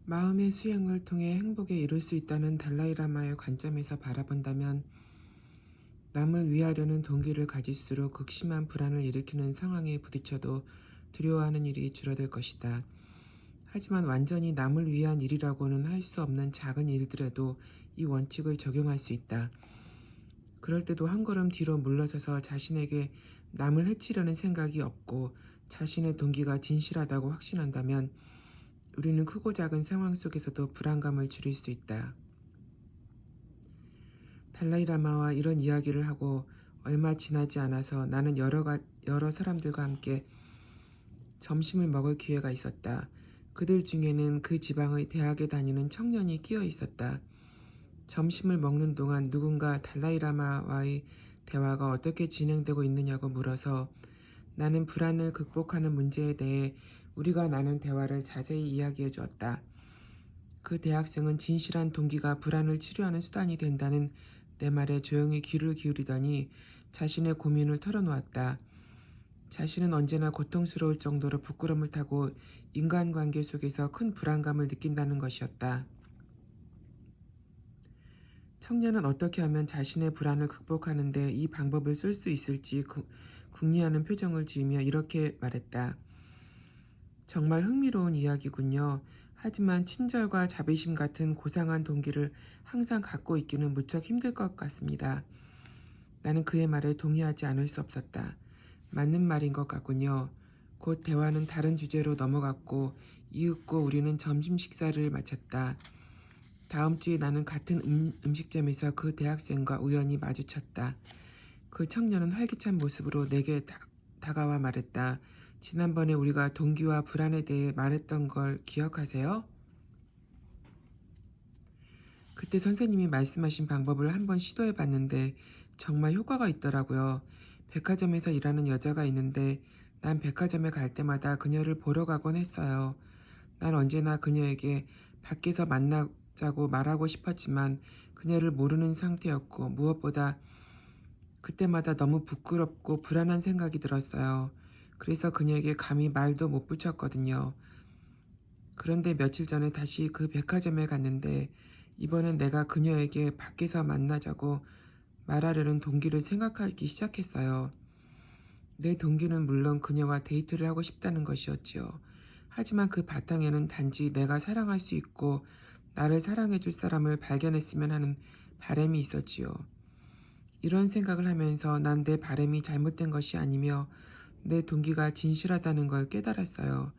마음의 수행을 통해 행복에 이룰 수 있다는 달라이라마의 관점에서 바라본다면 남을 위하려는 동기를 가질수록 극심한 불안을 일으키는 상황에 부딪혀도 두려워하는 일이 줄어들 것이다. 하지만 완전히 남을 위한 일이라고는 할 수 없는 작은 일들에도 이 원칙을 적용할 수 있다. 그럴 때도 한 걸음 뒤로 물러서서 자신에게 남을 해치려는 생각이 없고 자신의 동기가 진실하다고 확신한다면 우리는 크고 작은 상황 속에서도 불안감을 줄일 수 있다. 달라이라마와 이런 이야기를 하고 얼마 지나지 않아서 나는 여러 사람들과 함께 점심을 먹을 기회가 있었다. 그들 중에는 그 지방의 대학에 다니는 청년이 끼어 있었다. 점심을 먹는 동안 누군가 달라이라마와의 대화가 어떻게 진행되고 있느냐고 물어서 나는 불안을 극복하는 문제에 대해 우리가 나눈 대화를 자세히 이야기해 주었다. 그 대학생은 진실한 동기가 불안을 치료하는 수단이 된다는 내 말에 조용히 귀를 기울이더니 자신의 고민을 털어놓았다. 자신은 언제나 고통스러울 정도로 부끄럼을 타고 인간관계 속에서 큰 불안감을 느낀다는 것이었다. 청년은 어떻게 하면 자신의 불안을 극복하는데 이 방법을 쓸 수 있을지 궁리하는 표정을 지으며 이렇게 말했다. 정말 흥미로운 이야기군요. 하지만 친절과 자비심 같은 고상한 동기를 항상 갖고 있기는 무척 힘들 것 같습니다. 나는 그의 말에 동의하지 않을 수 없었다. 맞는 말인 것 같군요. 곧 대화는 다른 주제로 넘어갔고 이윽고 우리는 점심 식사를 마쳤다. 다음 주에 나는 같은 음식점에서 그 대학생과 우연히 마주쳤다. 그 청년은 활기찬 모습으로 내게 다가와 말했다. 지난번에 우리가 동기와 불안에 대해 말했던 걸 기억하세요? 그때 선생님이 말씀하신 방법을 한번 시도해 봤는데 정말 효과가 있더라고요. 백화점에서 일하는 여자가 있는데 난 백화점에 갈 때마다 그녀를 보러 가곤 했어요. 난 언제나 그녀에게 밖에서 만나자고 말하고 싶었지만 그녀를 모르는 상태였고 무엇보다 그때마다 너무 부끄럽고 불안한 생각이 들었어요. 그래서 그녀에게 감히 말도 못 붙였거든요. 그런데 며칠 전에 다시 그 백화점에 갔는데 이번엔 내가 그녀에게 밖에서 만나자고 말하려는 동기를 생각하기 시작했어요. 내 동기는 물론 그녀와 데이트를 하고 싶다는 것이었지요. 하지만 그 바탕에는 단지 내가 사랑할 수 있고 나를 사랑해줄 사람을 발견했으면 하는 바람이 있었지요. 이런 생각을 하면서 난 내 바람이 잘못된 것이 아니며 내 동기가 진실하다는 걸 깨달았어요.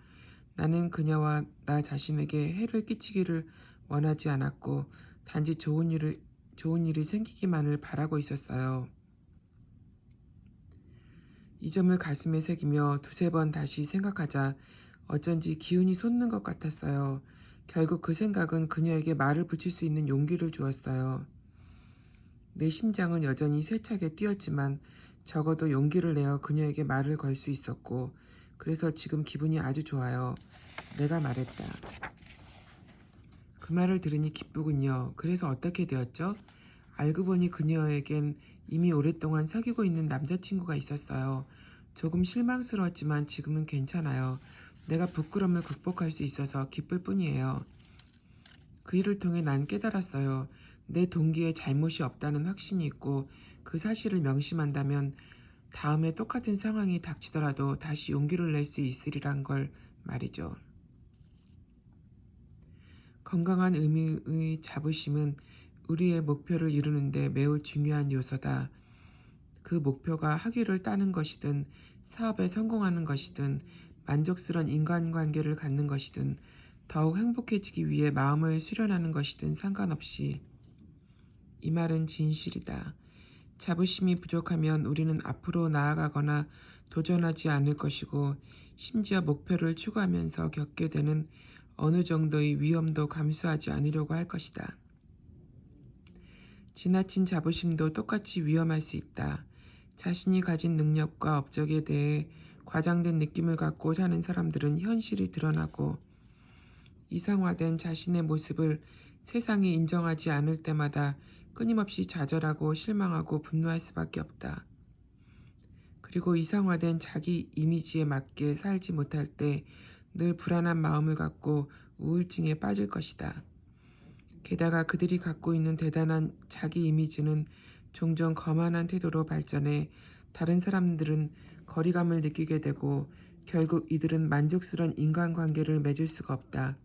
나는 그녀와 나 자신에게 해를 끼치기를 원하지 않았고 단지 좋은 일이 생기기만을 바라고 있었어요. 이 점을 가슴에 새기며 두세 번 다시 생각하자 어쩐지 기운이 솟는 것 같았어요. 결국 그 생각은 그녀에게 말을 붙일 수 있는 용기를 주었어요. 내 심장은 여전히 세차게 뛰었지만 적어도 용기를 내어 그녀에게 말을 걸 수 있었고 그래서 지금 기분이 아주 좋아요. 내가 말했다. 그 말을 들으니 기쁘군요. 그래서 어떻게 되었죠? 알고 보니 그녀에겐 이미 오랫동안 사귀고 있는 남자친구가 있었어요. 조금 실망스러웠지만 지금은 괜찮아요. 내가 부끄러움을 극복할 수 있어서 기쁠 뿐이에요. 그 일을 통해 난 깨달았어요. 내 동기에 잘못이 없다는 확신이 있고 그 사실을 명심한다면 다음에 똑같은 상황이 닥치더라도 다시 용기를 낼 수 있으리란 걸 말이죠. 건강한 의미의 자부심은 우리의 목표를 이루는데 매우 중요한 요소다. 그 목표가 학위를 따는 것이든 사업에 성공하는 것이든 만족스러운 인간관계를 갖는 것이든 더욱 행복해지기 위해 마음을 수련하는 것이든 상관없이 이 말은 진실이다. 자부심이 부족하면 우리는 앞으로 나아가거나 도전하지 않을 것이고 심지어 목표를 추구하면서 겪게 되는 어느 정도의 위험도 감수하지 않으려고 할 것이다. 지나친 자부심도 똑같이 위험할 수 있다. 자신이 가진 능력과 업적에 대해 과장된 느낌을 갖고 사는 사람들은 현실이 드러나고 이상화된 자신의 모습을 세상이 인정하지 않을 때마다 끊임없이 좌절하고 실망하고 분노할 수밖에 없다. 그리고 이상화된 자기 이미지에 맞게 살지 못할 때 늘 불안한 마음을 갖고 우울증에 빠질 것이다. 게다가 그들이 갖고 있는 대단한 자기 이미지는 종종 거만한 태도로 발전해 다른 사람들은 거리감을 느끼게 되고 결국 이들은 만족스러운 인간관계를 맺을 수가 없다.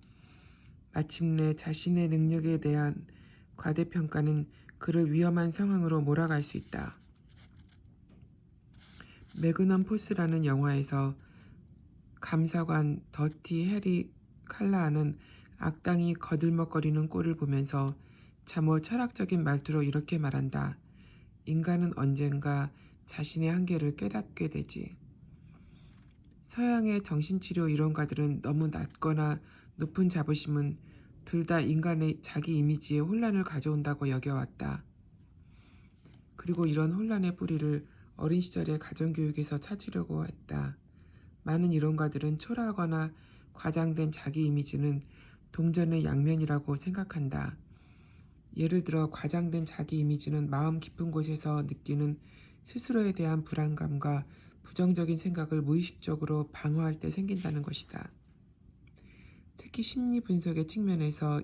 마침내 자신의 능력에 대한 과대평가는 그를 위험한 상황으로 몰아갈 수 있다. 매그넘 포스라는 영화에서 감사관 더티 해리 칼라하는 악당이 거들먹거리는 꼴을 보면서 참으로 철학적인 말투로 이렇게 말한다. 인간은 언젠가 자신의 한계를 깨닫게 되지. 서양의 정신치료 이론가들은 너무 낮거나 높은 자부심은 둘 다 인간의 자기 이미지에 혼란을 가져온다고 여겨왔다. 그리고 이런 혼란의 뿌리를 어린 시절의 가정교육에서 찾으려고 했다. 많은 이론가들은 초라하거나 과장된 자기 이미지는 동전의 양면이라고 생각한다. 예를 들어 과장된 자기 이미지는 마음 깊은 곳에서 느끼는 스스로에 대한 불안감과 부정적인 생각을 무의식적으로 방어할 때 생긴다는 것이다. 특히 심리 분석의 측면에서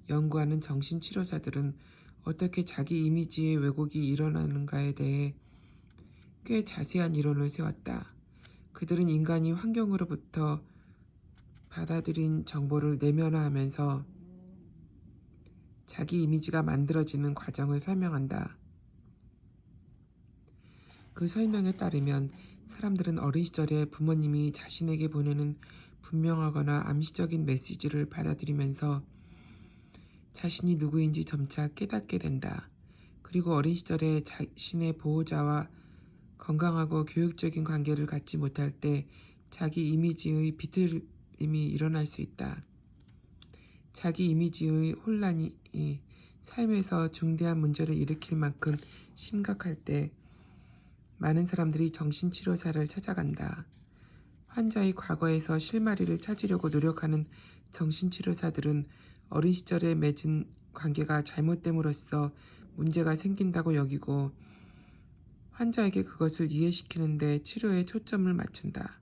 연구하는 정신치료사들은 어떻게 자기 이미지의 왜곡이 일어나는가에 대해 꽤 자세한 이론을 세웠다. 그들은 인간이 환경으로부터 받아들인 정보를 내면화하면서 자기 이미지가 만들어지는 과정을 설명한다. 그 설명에 따르면 사람들은 어린 시절에 부모님이 자신에게 보내는 분명하거나 암시적인 메시지를 받아들이면서 자신이 누구인지 점차 깨닫게 된다. 그리고 어린 시절에 자신의 보호자와 건강하고 교육적인 관계를 갖지 못할 때 자기 이미지의 비틀림이 일어날 수 있다. 자기 이미지의 혼란이 삶에서 중대한 문제를 일으킬 만큼 심각할 때 많은 사람들이 정신치료사를 찾아간다. 환자의 과거에서 실마리를 찾으려고 노력하는 정신치료사들은 어린 시절에 맺은 관계가 잘못됨으로써 문제가 생긴다고 여기고 환자에게 그것을 이해시키는데 치료에 초점을 맞춘다.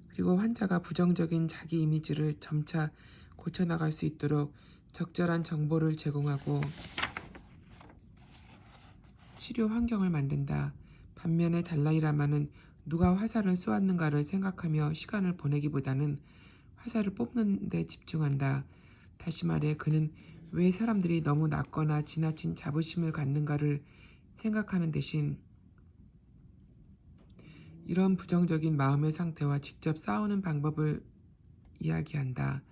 그리고 환자가 부정적인 자기 이미지를 점차 고쳐나갈 수 있도록 적절한 정보를 제공하고 치료 환경을 만든다. 반면에 달라이라마는 누가 화살을 쏘았는가를 생각하며 시간을 보내기보다는 화살을 뽑는 데 집중한다. 다시 말해 그는 왜 사람들이 너무 낮거나 지나친 자부심을 갖는가를 생각하는 대신 이런 부정적인 마음의 상태와 직접 싸우는 방법을 이야기한다.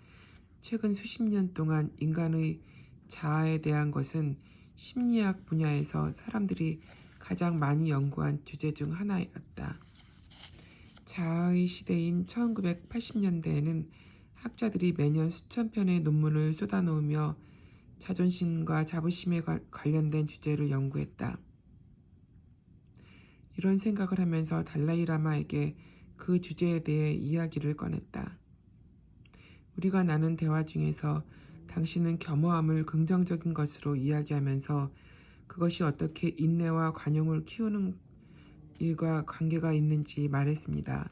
최근 수십 년 동안 인간의 자아에 대한 것은 심리학 분야에서 사람들이 가장 많이 연구한 주제 중 하나였다. 자아의 시대인 1980년대에는 학자들이 매년 수천 편의 논문을 쏟아놓으며 자존심과 자부심에 관련된 주제를 연구했다. 이런 생각을 하면서 달라이라마에게 그 주제에 대해 이야기를 꺼냈다. 우리가 나눈 대화 중에서 당신은 겸허함을 긍정적인 것으로 이야기하면서 그것이 어떻게 인내와 관용을 키우는 일과 관계가 있는지 말했습니다.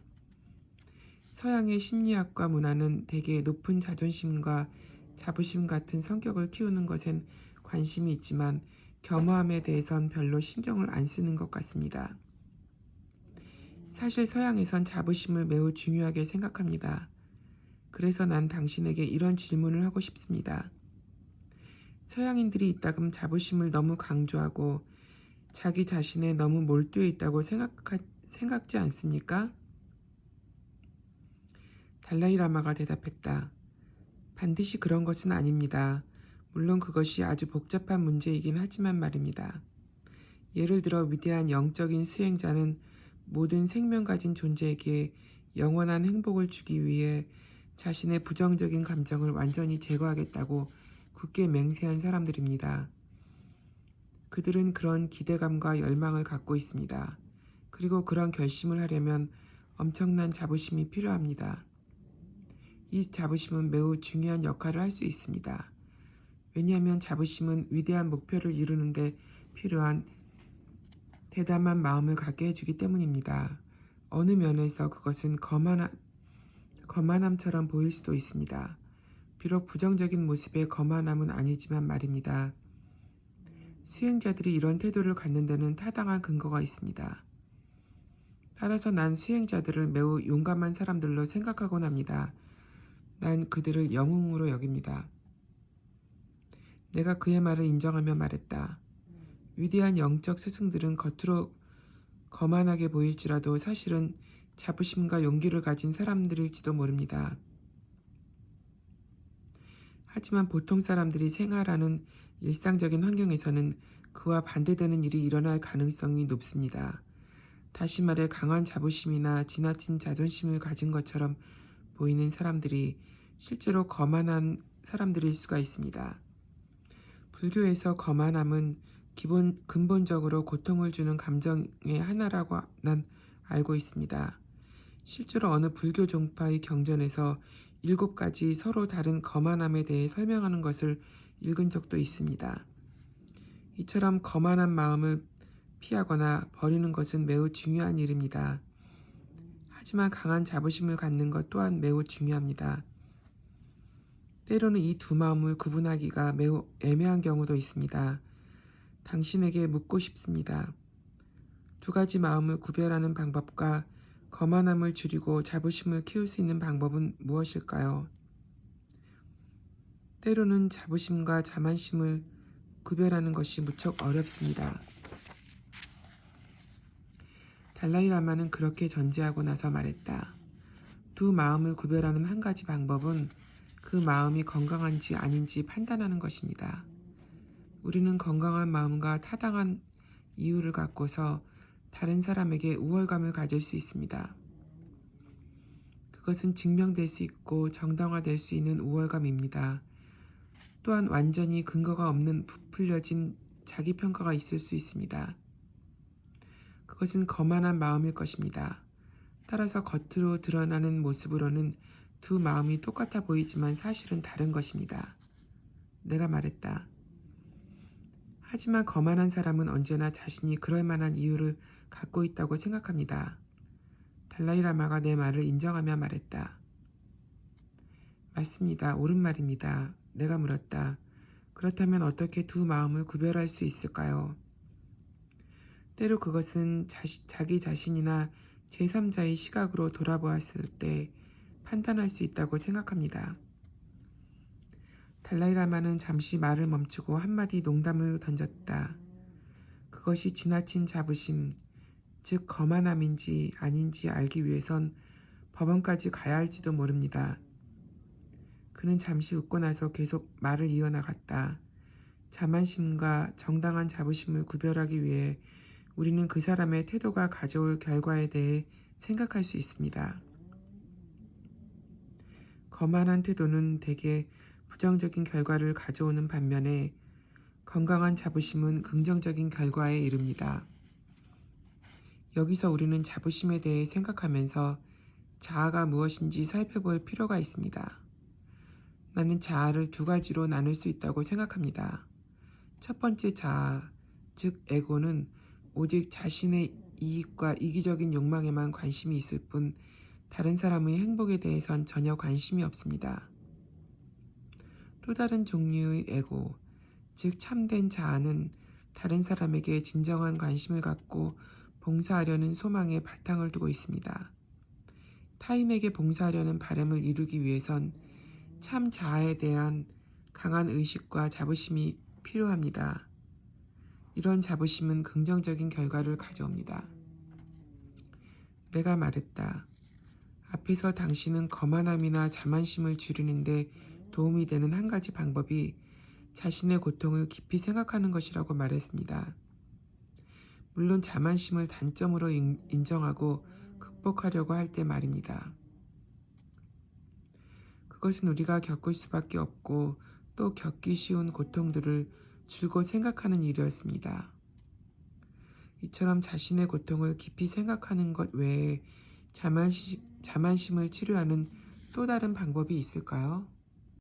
서양의 심리학과 문화는 대개 높은 자존심과 자부심 같은 성격을 키우는 것엔 관심이 있지만 겸허함에 대해선 별로 신경을 안 쓰는 것 같습니다. 사실 서양에선 자부심을 매우 중요하게 생각합니다. 그래서 난 당신에게 이런 질문을 하고 싶습니다. 서양인들이 이따금 자부심을 너무 강조하고 자기 자신에 너무 몰두해 있다고 생각지 않습니까? 달라이라마가 대답했다. 반드시 그런 것은 아닙니다. 물론 그것이 아주 복잡한 문제이긴 하지만 말입니다. 예를 들어 위대한 영적인 수행자는 모든 생명 가진 존재에게 영원한 행복을 주기 위해 자신의 부정적인 감정을 완전히 제거하겠다고 굳게 맹세한 사람들입니다. 그들은 그런 기대감과 열망을 갖고 있습니다. 그리고 그런 결심을 하려면 엄청난 자부심이 필요합니다. 이 자부심은 매우 중요한 역할을 할 수 있습니다. 왜냐하면 자부심은 위대한 목표를 이루는데 필요한 대담한 마음을 갖게 해주기 때문입니다. 어느 면에서 그것은 거만한 거만함처럼 보일 수도 있습니다. 비록 부정적인 모습의 거만함은 아니지만 말입니다. 수행자들이 이런 태도를 갖는 데는 타당한 근거가 있습니다. 따라서 난 수행자들을 매우 용감한 사람들로 생각하곤 합니다. 난 그들을 영웅으로 여깁니다. 내가 그의 말을 인정하며 말했다. 위대한 영적 스승들은 겉으로 거만하게 보일지라도 사실은 자부심과 용기를 가진 사람들일지도 모릅니다. 하지만 보통 사람들이 생활하는 일상적인 환경에서는 그와 반대되는 일이 일어날 가능성이 높습니다. 다시 말해 강한 자부심이나 지나친 자존심을 가진 것처럼 보이는 사람들이 실제로 거만한 사람들일 수가 있습니다. 불교에서 거만함은 근본적으로 고통을 주는 감정의 하나라고 난 알고 있습니다. 실제로 어느 불교 종파의 경전에서 7가지 서로 다른 거만함에 대해 설명하는 것을 읽은 적도 있습니다. 이처럼 거만한 마음을 피하거나 버리는 것은 매우 중요한 일입니다. 하지만 강한 자부심을 갖는 것 또한 매우 중요합니다. 때로는 이 두 마음을 구분하기가 매우 애매한 경우도 있습니다. 당신에게 묻고 싶습니다. 2가지 마음을 구별하는 방법과 거만함을 줄이고 자부심을 키울 수 있는 방법은 무엇일까요? 때로는 자부심과 자만심을 구별하는 것이 무척 어렵습니다. 달라이 라마는 그렇게 전제하고 나서 말했다. 두 마음을 구별하는 한 가지 방법은 그 마음이 건강한지 아닌지 판단하는 것입니다. 우리는 건강한 마음과 타당한 이유를 갖고서 다른 사람에게 우월감을 가질 수 있습니다. 그것은 증명될 수 있고 정당화될 수 있는 우월감입니다. 또한 완전히 근거가 없는 부풀려진 자기평가가 있을 수 있습니다. 그것은 거만한 마음일 것입니다. 따라서 겉으로 드러나는 모습으로는 두 마음이 똑같아 보이지만 사실은 다른 것입니다. 내가 말했다. 하지만 거만한 사람은 언제나 자신이 그럴 만한 이유를 갖고 있다고 생각합니다. 달라이 라마가 내 말을 인정하며 말했다. 맞습니다. 옳은 말입니다. 내가 물었다. 그렇다면 어떻게 두 마음을 구별할 수 있을까요? 때로 그것은 자기 자신이나 제3자의 시각으로 돌아보았을 때 판단할 수 있다고 생각합니다. 달라이 라마는 잠시 말을 멈추고 한마디 농담을 던졌다. 그것이 지나친 자부심, 즉 거만함인지 아닌지 알기 위해선 법원까지 가야 할지도 모릅니다. 그는 잠시 웃고 나서 계속 말을 이어나갔다. 자만심과 정당한 자부심을 구별하기 위해 우리는 그 사람의 태도가 가져올 결과에 대해 생각할 수 있습니다. 거만한 태도는 대개 부정적인 결과를 가져오는 반면에 건강한 자부심은 긍정적인 결과에 이릅니다. 여기서 우리는 자부심에 대해 생각하면서 자아가 무엇인지 살펴볼 필요가 있습니다. 나는 자아를 2가지로 나눌 수 있다고 생각합니다. 첫 번째 자아, 즉 에고는 오직 자신의 이익과 이기적인 욕망에만 관심이 있을 뿐 다른 사람의 행복에 대해선 전혀 관심이 없습니다. 또 다른 종류의 에고, 즉 참된 자아는 다른 사람에게 진정한 관심을 갖고 봉사하려는 소망에 바탕을 두고 있습니다. 타인에게 봉사하려는 바람을 이루기 위해선 참 자아에 대한 강한 의식과 자부심이 필요합니다. 이런 자부심은 긍정적인 결과를 가져옵니다. 내가 말했다. 앞에서 당신은 거만함이나 자만심을 줄이는데 도움이 되는 한 가지 방법이 자신의 고통을 깊이 생각하는 것이라고 말했습니다. 물론 자만심을 단점으로 인정하고 극복하려고 할 때 말입니다. 그것은 우리가 겪을 수밖에 없고 또 겪기 쉬운 고통들을 줄곧 생각하는 일이었습니다. 이처럼 자신의 고통을 깊이 생각하는 것 외에 자만심을 치료하는 또 다른 방법이 있을까요?